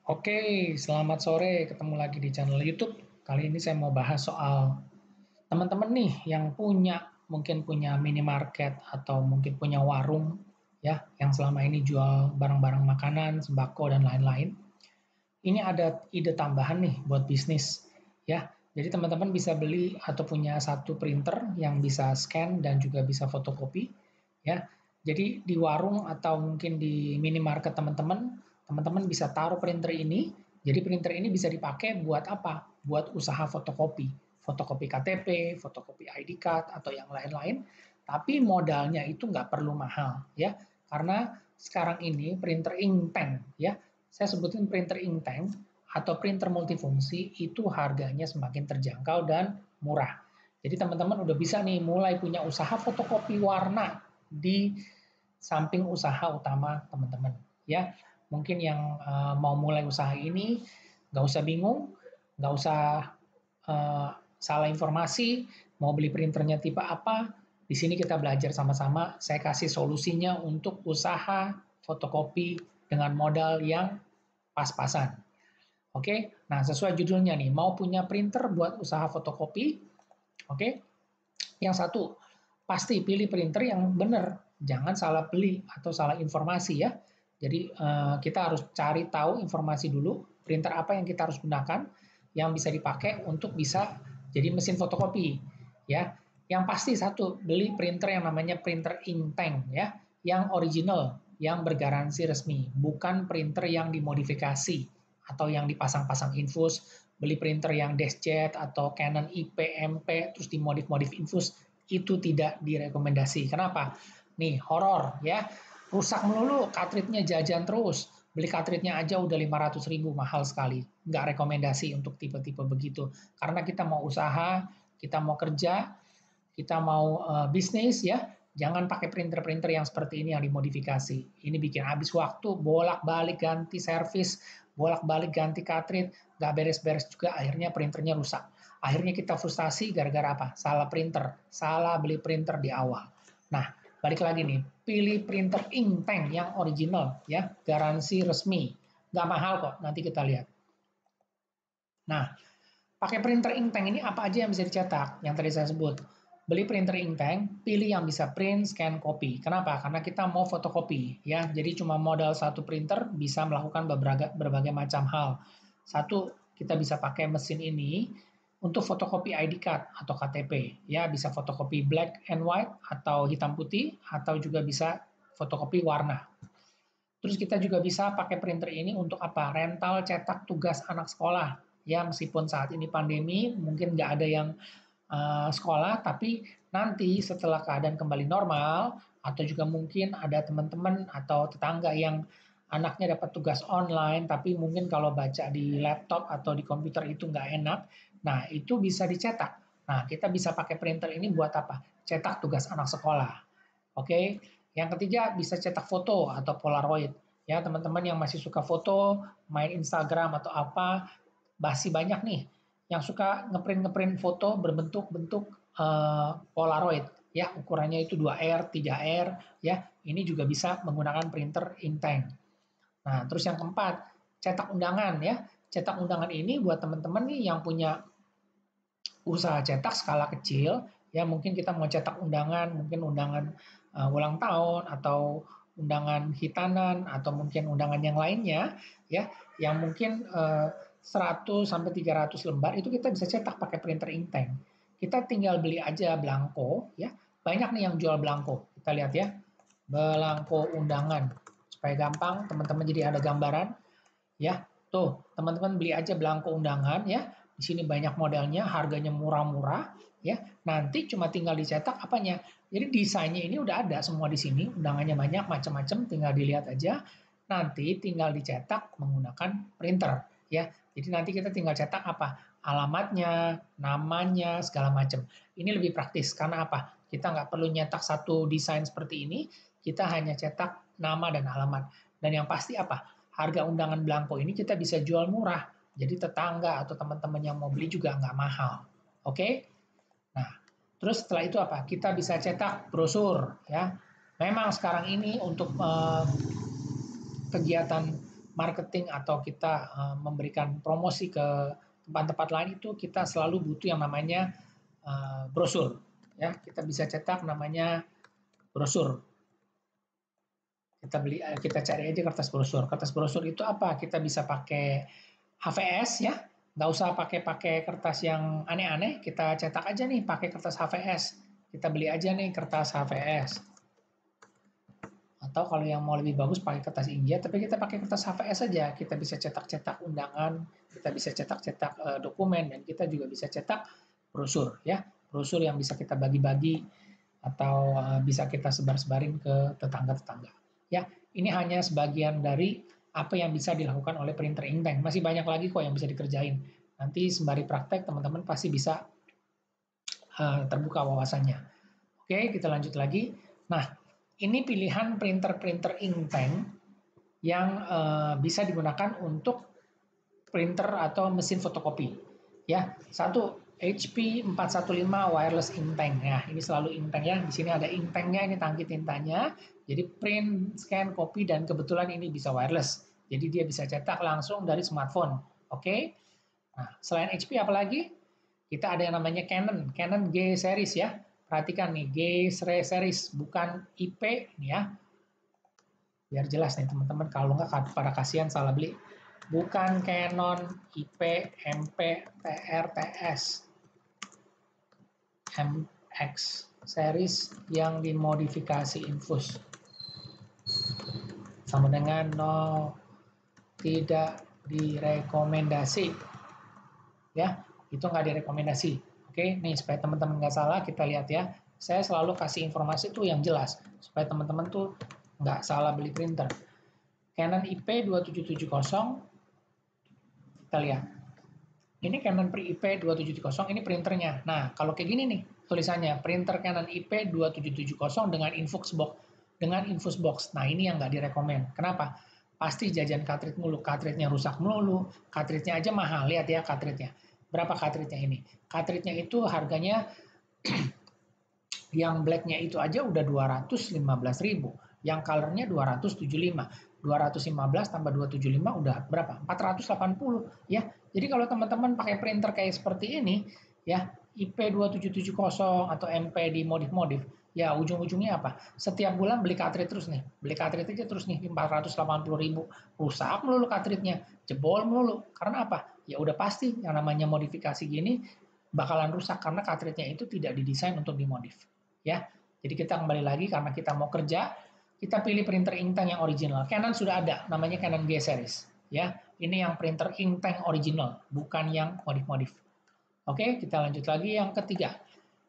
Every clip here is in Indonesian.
Oke, selamat sore. Ketemu lagi di channel YouTube. Kali ini saya mau bahas soal teman-teman nih yang mungkin punya minimarket atau mungkin punya warung ya, yang selama ini jual barang-barang makanan, sembako dan lain-lain. Ini ada ide tambahan nih buat bisnis ya. Jadi teman-teman bisa beli atau punya satu printer yang bisa scan dan juga bisa fotokopi ya. Jadi di warung atau mungkin di minimarket teman-teman, teman-teman bisa taruh printer ini. Jadi printer ini bisa dipakai buat apa? Buat usaha fotokopi. Fotokopi KTP, fotokopi ID card atau yang lain-lain. Tapi modalnya itu nggak perlu mahal ya. Karena sekarang ini printer inktank ya, saya sebutin printer inktank atau printer multifungsi itu harganya semakin terjangkau dan murah. Jadi teman-teman udah bisa nih mulai punya usaha fotokopi warna di samping usaha utama teman-teman. Ya, mungkin yang mau mulai usaha ini nggak usah bingung, nggak usah salah informasi, mau beli printernya tipe apa. Di sini kita belajar sama-sama. Saya kasih solusinya untuk usaha fotokopi dengan modal yang pas-pasan. Oke, nah sesuai judulnya nih, mau punya printer buat usaha fotokopi. Oke, yang satu, pasti pilih printer yang benar, jangan salah beli atau salah informasi ya. Jadi kita harus cari tahu informasi dulu, printer apa yang kita harus gunakan, yang bisa dipakai untuk bisa jadi mesin fotokopi ya. Yang pasti satu, beli printer yang namanya printer inktank ya, yang original, yang bergaransi resmi, bukan printer yang dimodifikasi atau yang dipasang-pasang infus, beli printer yang DeskJet atau Canon IPMP terus dimodif-modif infus, itu tidak direkomendasi. Kenapa? Nih, horor ya. Rusak melulu, cartridge-nya jajan terus. Beli cartridge-nya aja udah 500.000, mahal sekali. Nggak rekomendasi untuk tipe-tipe begitu. Karena kita mau usaha, kita mau kerja, kita mau bisnis ya, jangan pakai printer-printer yang seperti ini yang dimodifikasi. Ini bikin habis waktu, bolak-balik ganti servis, bolak-balik ganti cartridge, nggak beres-beres juga, akhirnya printernya rusak. Akhirnya kita frustasi gara-gara apa? Salah printer, salah beli printer di awal. Nah, balik lagi nih, pilih printer inktank yang original ya, garansi resmi. Nggak mahal kok, nanti kita lihat. Nah, pakai printer inktank ini apa aja yang bisa dicetak? Yang tadi saya sebut. Beli printer inktank, pilih yang bisa print, scan, copy. Kenapa? Karena kita mau fotokopi, ya. Jadi cuma modal satu printer bisa melakukan berbagai macam hal. Satu, kita bisa pakai mesin ini untuk fotokopi ID card atau KTP, ya. Bisa fotokopi black and white atau hitam putih, atau juga bisa fotokopi warna. Terus kita juga bisa pakai printer ini untuk apa? Rental cetak tugas anak sekolah. Ya, meskipun saat ini pandemi, mungkin nggak ada yang sekolah, tapi nanti setelah keadaan kembali normal, atau juga mungkin ada teman-teman atau tetangga yang anaknya dapat tugas online, tapi mungkin kalau baca di laptop atau di komputer itu nggak enak, nah itu bisa dicetak. Nah, kita bisa pakai printer ini buat apa? Cetak tugas anak sekolah. Oke, yang ketiga bisa cetak foto atau Polaroid. Ya, teman-teman yang masih suka foto, main Instagram atau apa, masih banyak nih yang suka ngeprint-ngeprint foto berbentuk-bentuk Polaroid. Ya, ukurannya itu 2R, 3R, ya. Ini juga bisa menggunakan printer inktank. Nah, terus yang keempat, cetak undangan ya. Cetak undangan ini buat teman-teman nih yang punya usaha cetak skala kecil, ya mungkin kita mau cetak undangan, mungkin undangan ulang tahun atau undangan hitanan atau mungkin undangan yang lainnya, ya, yang mungkin 100 sampai 300 lembar itu kita bisa cetak pakai printer inktank. Kita tinggal beli aja belangko, ya. Banyak nih yang jual belangko. Kita lihat ya, belangko undangan supaya gampang teman-teman jadi ada gambaran. Ya, tuh teman-teman beli aja belangko undangan ya. Di sini banyak modelnya, harganya murah-murah ya. Nanti cuma tinggal dicetak apanya. Jadi desainnya ini udah ada semua di sini, undangannya banyak macam-macam, tinggal dilihat aja. Nanti tinggal dicetak menggunakan printer ya. Jadi nanti kita tinggal cetak apa? Alamatnya, namanya, segala macam. Ini lebih praktis karena apa? Kita nggak perlu nyetak satu desain seperti ini, kita hanya cetak nama dan alamat. Dan yang pasti apa? Harga undangan belangko ini kita bisa jual murah. Jadi tetangga atau teman-teman yang mau beli juga nggak mahal. Oke? Nah, terus setelah itu apa? Kita bisa cetak brosur ya. Memang sekarang ini untuk kegiatan marketing atau kita memberikan promosi ke tempat-tempat lain itu kita selalu butuh yang namanya brosur. Ya, kita bisa cetak namanya brosur. Kita cari aja kertas brosur. Kertas brosur itu apa? Kita bisa pakai HVS ya, nggak usah pakai kertas yang aneh-aneh. Kita cetak aja nih pakai kertas HVS. Kita beli aja nih kertas HVS. Atau kalau yang mau lebih bagus pakai kertas inkjet, tapi kita pakai kertas HVS saja. Kita bisa cetak-cetak undangan, kita bisa cetak-cetak dokumen, dan kita juga bisa cetak brosur ya. Brosur yang bisa kita bagi-bagi atau bisa kita sebar-sebarin ke tetangga-tetangga. Ya, ini hanya sebagian dari apa yang bisa dilakukan oleh printer inktank. Masih banyak lagi kok yang bisa dikerjain. Nanti sembari praktek teman-teman pasti bisa terbuka wawasannya. Oke, kita lanjut lagi. Nah, ini pilihan printer-printer inktank yang bisa digunakan untuk printer atau mesin fotokopi. Ya, satu HP 415 wireless inktank. Ya, ini selalu inktank ya. Di sini ada inktanknya, ini tangki tintanya. Jadi print, scan, copy, dan kebetulan ini bisa wireless. Jadi dia bisa cetak langsung dari smartphone. Oke. Nah, selain HP apalagi? Kita ada yang namanya Canon G series ya. Perhatikan nih, G series bukan IP nih ya. Biar jelas nih teman-teman, kalau nggak pada kasihan salah beli. Bukan Canon IP MP TR TS MX series yang dimodifikasi infus. Sama dengan no, tidak direkomendasi. Ya, itu nggak direkomendasi. Oke, nih supaya teman-teman nggak salah, kita lihat ya. Saya selalu kasih informasi tuh yang jelas, supaya teman-teman tuh nggak salah beli printer. Canon IP2770, kita lihat. Ini Canon IP2770, ini printernya. Nah, kalau kayak gini nih, tulisannya printer Canon IP2770 dengan infus box. Dengan infus box. Nah, ini yang nggak direkomend. Kenapa? Pasti jajan cartridge mulu. Cartridge-nya rusak melulu. Cartridge-nya aja mahal. Lihat ya cartridge-nya. Berapa cartridge-nya ini? Cartridge-nya itu harganya yang black-nya itu aja udah 215.000. Yang color-nya 275. 215 tambah 275 udah berapa? 480 ya. Jadi kalau teman-teman pakai printer kayak seperti ini ya, IP2770 atau MP di modif-modif, ya ujung-ujungnya apa? Setiap bulan beli cartridge terus nih. Beli cartridge aja terus nih 480.000. Rusak melulu cartridge-nya, jebol melulu. Karena apa? Ya udah pasti yang namanya modifikasi gini bakalan rusak karena cartridge-nya itu tidak didesain untuk dimodif. Ya. Jadi kita kembali lagi karena kita mau kerja, kita pilih printer inktank yang original. Canon sudah ada, namanya Canon G series. Ya, ini yang printer inktank original, bukan yang modif-modif. Oke, kita lanjut lagi yang ketiga.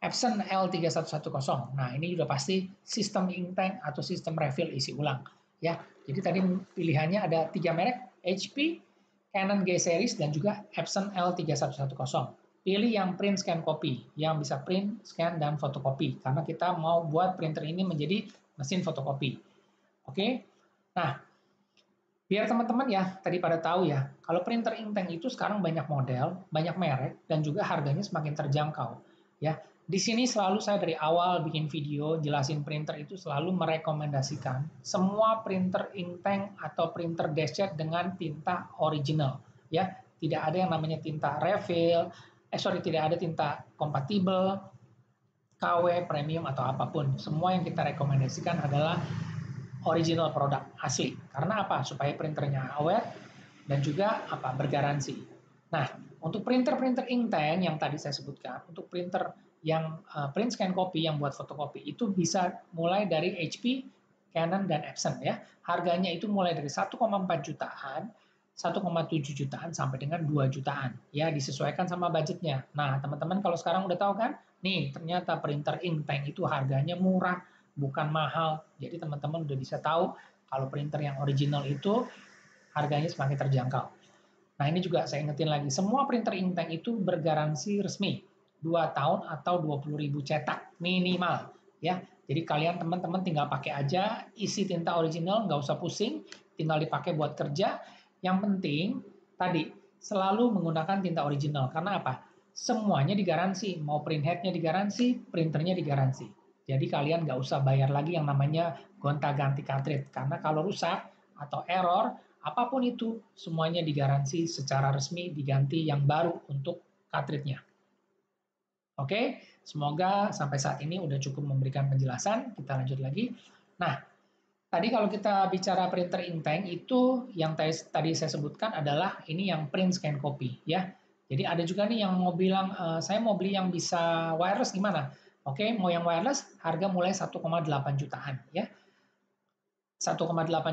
Epson L3110. Nah, ini sudah pasti sistem inktank atau sistem refill isi ulang. Ya, jadi tadi pilihannya ada 3 merek, HP, Canon G series, dan juga Epson L3110. Pilih yang print, scan, copy, yang bisa print, scan, dan fotokopi. Karena kita mau buat printer ini menjadi mesin fotokopi. Oke, nah biar teman-teman ya tadi pada tahu ya, kalau printer inktank itu sekarang banyak model, banyak merek, dan juga harganya semakin terjangkau. Ya, di sini selalu saya dari awal bikin video jelasin printer itu selalu merekomendasikan semua printer inktank atau printer deskjet dengan tinta original. Ya, tidak ada yang namanya tinta refill, tidak ada tinta kompatibel, KW, premium atau apapun. Semua yang kita rekomendasikan adalah original produk asli. Karena apa? Supaya printernya awet dan juga apa? Bergaransi. Nah, untuk printer-printer inktank yang tadi saya sebutkan, untuk printer yang print scan copy yang buat fotokopi itu bisa mulai dari HP, Canon dan Epson ya. Harganya itu mulai dari 1,4 jutaan, 1,7 jutaan sampai dengan 2 jutaan. Ya, disesuaikan sama budgetnya. Nah, teman-teman kalau sekarang udah tahu kan? Nih, ternyata printer inktank itu harganya murah, bukan mahal. Jadi teman-teman udah bisa tahu kalau printer yang original itu harganya semakin terjangkau. Nah, ini juga saya ingetin lagi, semua printer inktank itu bergaransi resmi 2 tahun atau 20.000 cetak minimal ya. Jadi kalian teman-teman tinggal pakai aja, isi tinta original, nggak usah pusing, tinggal dipakai buat kerja. Yang penting tadi selalu menggunakan tinta original. Karena apa? Semuanya digaransi, mau print head-nya digaransi, printernya digaransi. Jadi kalian nggak usah bayar lagi yang namanya gonta-ganti cartridge. Karena kalau rusak atau error apapun itu, semuanya digaransi secara resmi diganti yang baru untuk cartridge-nya. Oke, semoga sampai saat ini udah cukup memberikan penjelasan. Kita lanjut lagi. Nah, tadi kalau kita bicara printer inktank itu yang tadi saya sebutkan adalah ini yang print scan copy ya. Jadi ada juga nih yang mau bilang saya mau beli yang bisa wireless gimana? Oke, mau yang wireless harga mulai 1,8 jutaan ya. 1,8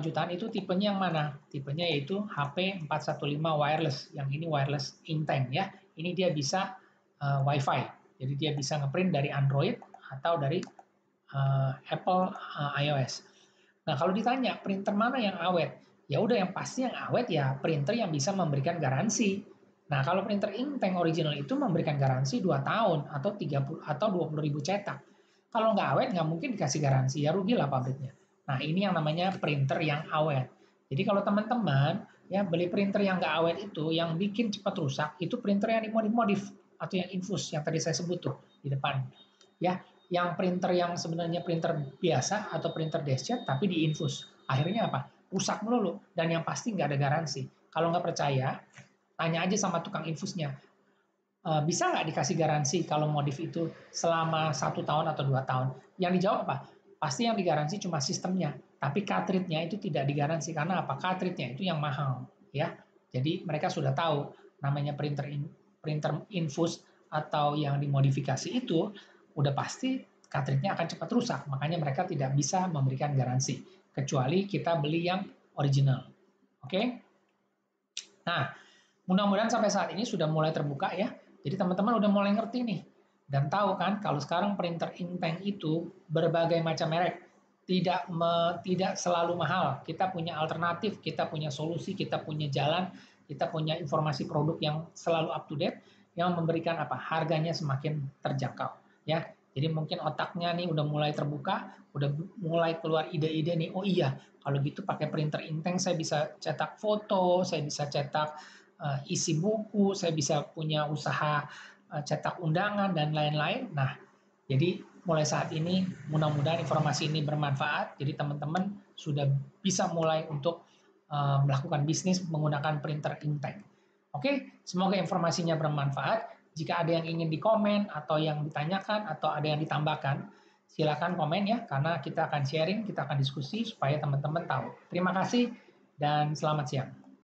jutaan itu tipenya yang mana? Tipenya yaitu HP 415 wireless. Yang ini wireless inktank ya. Ini dia bisa WiFi. Jadi dia bisa ngeprint dari Android atau dari Apple iOS. Nah, kalau ditanya printer mana yang awet? Ya udah yang pasti yang awet ya printer yang bisa memberikan garansi. Nah, kalau printer inktank original itu memberikan garansi 2 tahun atau 30 atau 20.000 cetak. Kalau nggak awet nggak mungkin dikasih garansi, ya rugilah pabriknya. Nah, ini yang namanya printer yang awet. Jadi kalau teman-teman ya beli printer yang nggak awet itu, yang bikin cepat rusak, itu printer yang dimodif atau yang infus yang tadi saya sebut tuh di depan. Ya, yang printer yang sebenarnya printer biasa atau printer deskjet tapi diinfus. Akhirnya apa? Rusak melulu dan yang pasti nggak ada garansi. Kalau nggak percaya, tanya aja sama tukang infusnya. Bisa nggak dikasih garansi kalau modif itu selama 1 tahun atau 2 tahun? Yang dijawab apa? Pasti yang digaransi cuma sistemnya, tapi cartridge-nya itu tidak digaransi karena apa? Cartridge-nya itu yang mahal, ya. Jadi mereka sudah tahu namanya printer infus atau yang dimodifikasi itu udah pasti cartridge-nya akan cepat rusak, makanya mereka tidak bisa memberikan garansi kecuali kita beli yang original. Oke? Nah, mudah-mudahan sampai saat ini sudah mulai terbuka ya. Jadi teman-teman udah mulai ngerti nih. Dan tahu kan kalau sekarang printer inktank itu berbagai macam merek. Tidak selalu mahal. Kita punya alternatif, kita punya solusi, kita punya jalan, kita punya informasi produk yang selalu up to date yang memberikan apa? Harganya semakin terjangkau ya. Jadi mungkin otaknya nih udah mulai terbuka, udah mulai keluar ide-ide nih. Oh iya, kalau gitu pakai printer inktank saya bisa cetak foto, saya bisa cetak isi buku, saya bisa punya usaha cetak undangan dan lain-lain. Nah, jadi mulai saat ini mudah-mudahan informasi ini bermanfaat. Jadi teman-teman sudah bisa mulai untuk melakukan bisnis menggunakan printer inktank. Oke, semoga informasinya bermanfaat. Jika ada yang ingin dikomen atau yang ditanyakan atau ada yang ditambahkan, silakan komen ya, karena kita akan sharing, kita akan diskusi supaya teman-teman tahu. Terima kasih dan selamat siang.